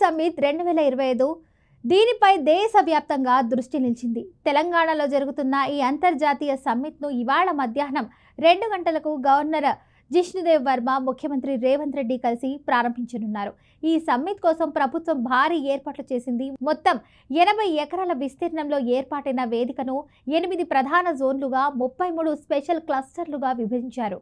Summit 2025 దీనిపై దేశవ్యాప్తంగా దృష్టి నిలిచింది. తెలంగాణలో జరుగుతున్న ఈ అంతర్జాతీయ సమ్మిట్ను ఇవాళ మధ్యాహ్నం 2 గంటలకు గవర్నర్ జిష్ణుదేవ్ వర్మ, ముఖ్యమంత్రి రేవంత్ రెడ్డి కలిసి ప్రారంభించనున్నారు. ఈ సమ్మిట్ కోసం ప్రభుత్వం భారీ ఏర్పాట్లు చేసింది. మొత్తం 80 ఎకరాల విస్తీర్ణంలో ఏర్పాటైన వేదికను 8 ప్రధాన జోన్లుగా 33 స్పెషల్ క్లస్టర్లుగా విభజించారు.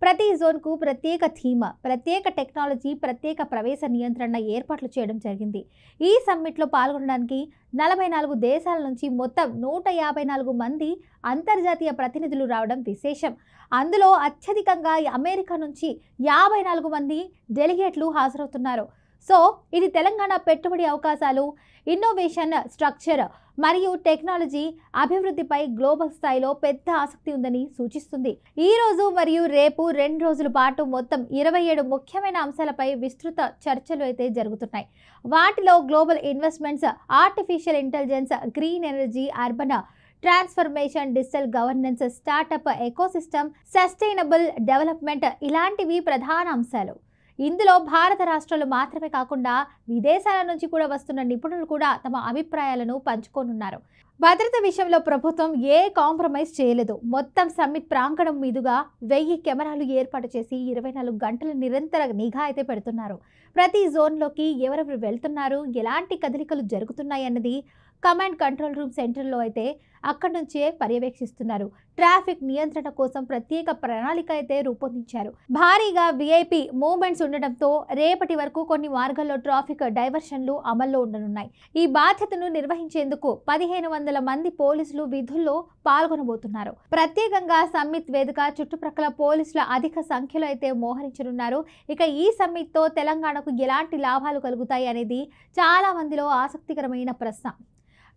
ప్రతి జోన్కు ప్రత్యేక థీమ్, ప్రత్యేక టెక్నాలజీ, ప్రత్యేక ప్రవేశ నియంత్రణ ఏర్పాట్లు చేయడం జరిగింది. ఈ సమ్మిట్లో పాల్గొనడానికి 44 దేశాల నుంచి మొత్తం 154 మంది అంతర్జాతీయ ప్రతినిధులు రావడం విశేషం. అందులో అత్యధికంగా అమెరికా నుంచి 54 మంది డెలిగేట్లు హాజరవుతున్నారు. సో ఇది తెలంగాణ పెట్టుబడి అవకాశాలు, ఇన్నోవేషన్, స్ట్రక్చర్ మరియు టెక్నాలజీ అభివృద్ధిపై గ్లోబల్ స్థాయిలో పెద్ద ఆసక్తి ఉందని సూచిస్తుంది. ఈ రోజు మరియు రేపు 2 రోజుల పాటు మొత్తం 27 ముఖ్యమైన అంశాలపై విస్తృత చర్చలు అయితే జరుగుతున్నాయి. వాటిలో global investments, artificial intelligence, green energy, urban transformation, digital governance, startup ecosystem, sustainable development ఇలాంటివి ప్రధాన అంశాలు. ఇందులో భారత రాష్ట్రాలు మాత్రమే కాకుండా విదేశాల నుంచి కూడా వస్తున్న నిపుణులు కూడా తమ అభిప్రాయాలను పంచుకోనున్నారు. భద్రత విషయంలో ప్రభుత్వం ఏ కాంప్రమైజ్ చేయలేదు. మొత్తం సమ్మిట్ ప్రాంగణం మీదుగా 1000 కెమెరాలు ఏర్పాటు చేసి 24 గంటల నిరంతర నిఘా అయితే పెడుతున్నారు. ప్రతి జోన్లోకి ఎవరెవరు వెళ్తున్నారు, ఎలాంటి కదలికలు జరుగుతున్నాయి అన్నది కమాండ్ కంట్రోల్ రూమ్ సెంటర్లో అయితే అక్కడి నుంచే పర్యవేక్షిస్తున్నారు. ట్రాఫిక్ నియంత్రణ కోసం ప్రత్యేక ప్రణాళిక అయితే రూపొందించారు. భారీగా విఐపి మూవ్మెంట్స్ ఉండడంతో రేపటి వరకు కొన్ని మార్గాల్లో ట్రాఫిక్ డైవర్షన్లు అమల్లో ఉండనున్నాయి. ఈ బాధ్యతను నిర్వహించేందుకు 1500 మంది పోలీసులు విధుల్లో పాల్గొనబోతున్నారు. ప్రత్యేకంగా సమ్మిట్ వేదిక చుట్టుప్రక్కల పోలీసుల అధిక సంఖ్యలో అయితే మోహరించనున్నారు. ఇక ఈ సమ్మిట్తో తెలంగాణకు ఎలాంటి లాభాలు కలుగుతాయి అనేది చాలా మందిలో ఆసక్తికరమైన ప్రశ్న.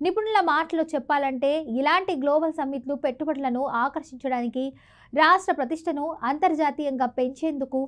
నిపుణుల మాటలో చెప్పాలంటే ఇలాంటి గ్లోబల్ సమ్మిట్లు పెట్టుబడులను ఆకర్షించడానికి, రాష్ట్ర ప్రతిష్టను అంతర్జాతీయంగా పెంచేందుకు,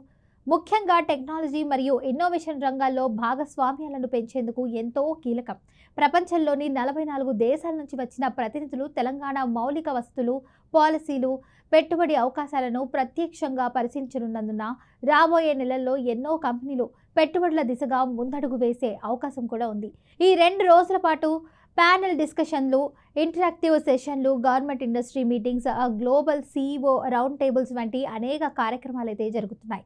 ముఖ్యంగా టెక్నాలజీ మరియు ఇన్నోవేషన్ రంగాల్లో భాగస్వామ్యాలను పెంచేందుకు ఎంతో కీలకం. ప్రపంచంలోని 44 దేశాల నుంచి వచ్చిన ప్రతినిధులు తెలంగాణ మౌలిక వసతులు, పాలసీలు, పెట్టుబడి అవకాశాలను ప్రత్యక్షంగా పరిశీలించనున్నందున రాబోయే నెలల్లో ఎన్నో కంపెనీలు పెట్టుబడుల దిశగా ముందడుగు వేసే అవకాశం కూడా ఉంది. ఈ 2 రోజుల పాటు ప్యానెల్ డిస్కషన్లు, ఇంటరాక్టివ్ సెషన్లు, government industry meetings, global CEO round tables వంటి అనేక కార్యక్రమాలు అయితే జరుగుతున్నాయి.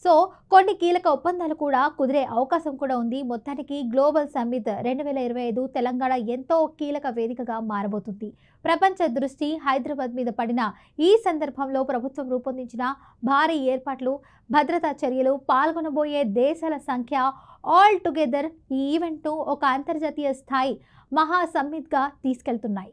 సో కొన్ని కీలక ఒప్పందాలు కూడా కుదిరే అవకాశం కూడా ఉంది. మొత్తానికి గ్లోబల్ సమ్మిట్ 2025 తెలంగాణ ఎంతో కీలక వేదికగా మారబోతుంది. ప్రపంచ దృష్టి హైదరాబాద్ మీద పడిన ఈ సందర్భంలో ప్రభుత్వం రూపొందించిన భారీ ఏర్పాట్లు, భద్రతా చర్యలు, పాల్గొనబోయే దేశాల సంఖ్య ఆల్ టుగెదర్ ఈ ఈవెంట్ను ఒక అంతర్జాతీయ స్థాయి మహా సమ్మిట్గా తీసుకెళ్తున్నాయి.